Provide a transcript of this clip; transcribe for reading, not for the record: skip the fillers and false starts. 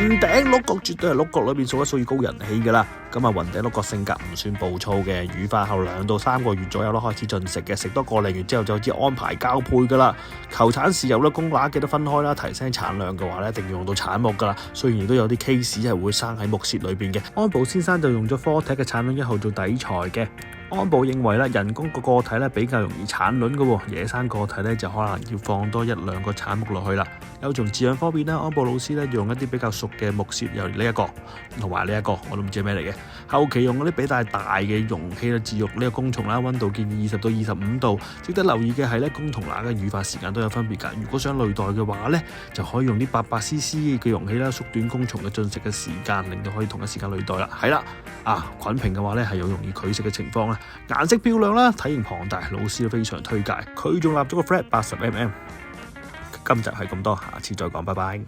雲頂碌角絕對係碌角裏邊數一數二高人氣㗎啦。咁啊，雲頂碌角性格唔算暴躁嘅，羽化後2到3個月左右開始進食嘅，食多個零月之後就知安排交配㗎啦。求產時有公乸記得分開啦，提升產量嘅話咧，一定要用到產木㗎啦。雖然亦都有啲 case 係會生喺木屑裏邊嘅。安保先生就用咗科踢嘅產卵1號做底材嘅。安保認為咧，人工個體咧比較容易產卵嘅喎，野生個體咧就可能要放多1-2個產木落去啦。有從飼養方面咧，安保老師咧用一啲比較熟嘅木屑，由呢一個同埋呢一個，我都唔知係咩嚟嘅。後期用嗰啲比較大嘅容器去飼育呢個公蟲啦，溫度建議20到25度。值得留意嘅係咧，公同乸嘅羽化時間都有分別㗎。如果想累代嘅話咧，就可以用啲800cc 嘅容器啦，縮短公蟲嘅進食嘅時間，令到可以同一時間累代啦。係啦，菌平嘅話咧係有容易拒食嘅情況啦。顏色漂亮啦，體型龐大，老師都非常推介。佢仲立咗個 flat 80mm。今集係咁多，下次再講，拜拜。